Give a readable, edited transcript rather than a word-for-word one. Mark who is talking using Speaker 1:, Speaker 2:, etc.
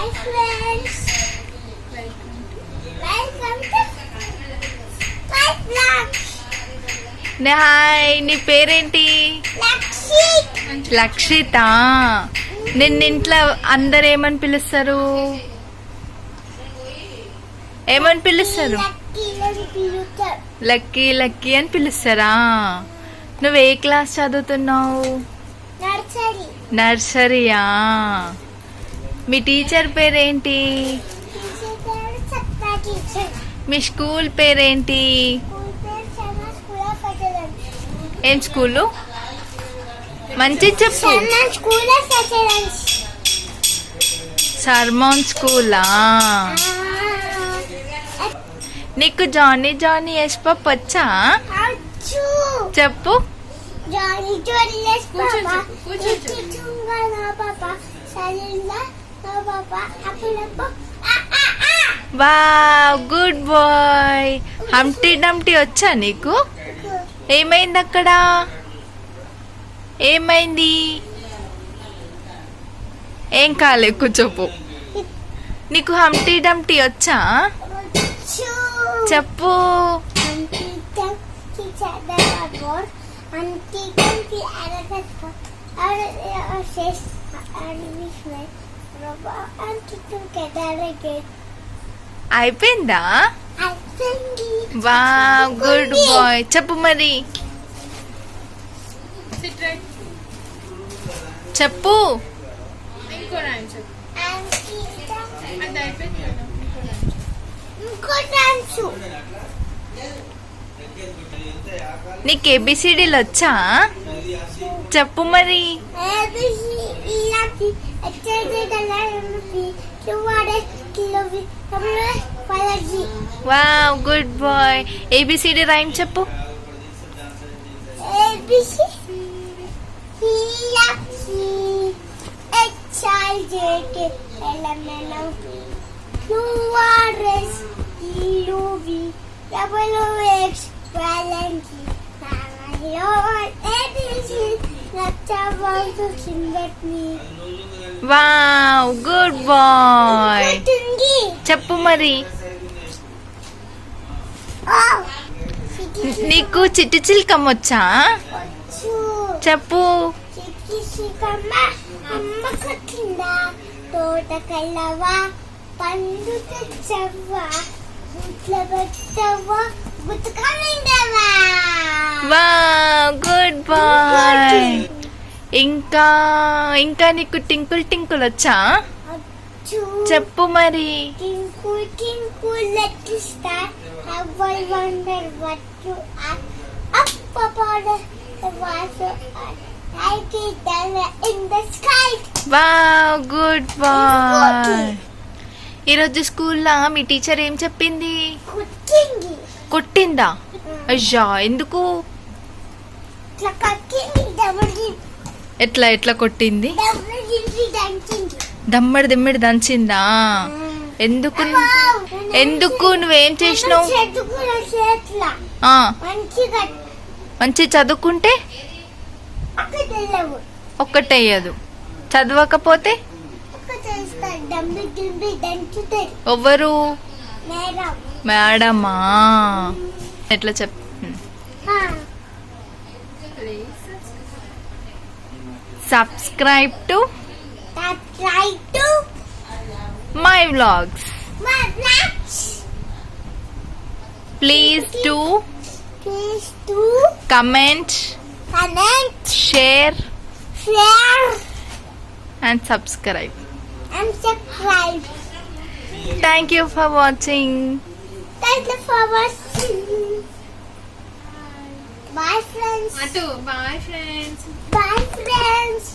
Speaker 1: Hi friends. Welcome to my vlog.
Speaker 2: Hi, నీ పేరేంటి?
Speaker 1: Lakshit.
Speaker 2: లక్షిత. నిన్న ఇంట్లో అందరు ఏమని పిలుస్తారు? ఏమని పిలుస్తారు?
Speaker 1: Lucky and Peter.
Speaker 2: Lucky lucky అని పిలుస్తారా? నువ్వు ఏ క్లాస్ చదువుతున్నావు?
Speaker 1: Nursery.
Speaker 2: నర్సరీయా? మీ టీచర్ పేరేంటి?
Speaker 1: Satya teacher.
Speaker 2: మీ స్కూల్ పేరేంటి?
Speaker 1: School name Sama School of Excellence.
Speaker 2: ఏం స్కూలు? మంచి చెప్పు.
Speaker 1: Sama School of Excellence.
Speaker 2: సర్మోన్ స్కూలా? నీకు జానీ జానీ ఎస్ పప్ వచ్చా?
Speaker 1: Achu.
Speaker 2: చెప్పు.
Speaker 1: Johnny Johnny yes papa. Chunga na papa. Salinda na papa. Apple.
Speaker 2: Wow, good boy. Humpty Dumpty వచ్చా నీకు? ఏమైంది అక్కడ? ఏమైంది? ఏం కాలే, కూర్చోపు. నీకు హంప్టీ డంప్టీ వచ్చా? చెప్పు. అయిపోయిందా? Wow, good boy. చెప్పు మరి. చెప్పు. నీకు ఏబిసిడీలు వచ్చా? చెప్పు మరి. Wow, good boy. ABCD rhyme చెప్పు. Wow, good boy. చెప్పు మరి. నీకు చిట్టి చిలకమ్మ వచ్చా? చెప్పు.
Speaker 1: అమ్మ కొట్టిందా తోట కల్లవా పండు తెచ్చవ్వా గుట్ల పెట్టవా గుతుకమిందవా.
Speaker 2: Wow, good bye. ఇంకా ఇంకా నీకు టింకుల్ టింకుల్ వచ్చా? చెప్పు మరి.
Speaker 1: Twinkle twinkle little star how I wonder what you are up about the water like it down in the sky.
Speaker 2: Wow, good boy. ఈరోజు స్కూల్లో మీ టీచర్ ఏం చెప్పింది?
Speaker 1: కుట్టింది.
Speaker 2: కొట్టిందా? అయ్యా, ఎందుకు?
Speaker 1: ఇట్లా కట్టింది దమ్మడి
Speaker 2: ఎట్లా ఎట్లా కొట్టింది?
Speaker 1: దమ్మడి దంచింది.
Speaker 2: దమ్మడి దిమ్మిడి దంచిందా? ఎందుకు? ఎందుకు? నువ్వేం చేసినావు? ఆ,
Speaker 1: మంచిగా
Speaker 2: మంచి చదువుకుంటే ఒక్కటేయదు, చదవకపోతే ఎవ్వరు? మేడమా? ఎట్లా చెప్. Subscribe to my vlogs. Please to comment, share and subscribe. Thank you for watching.
Speaker 1: Bye friends.
Speaker 3: Bye friends.
Speaker 1: Bye friends.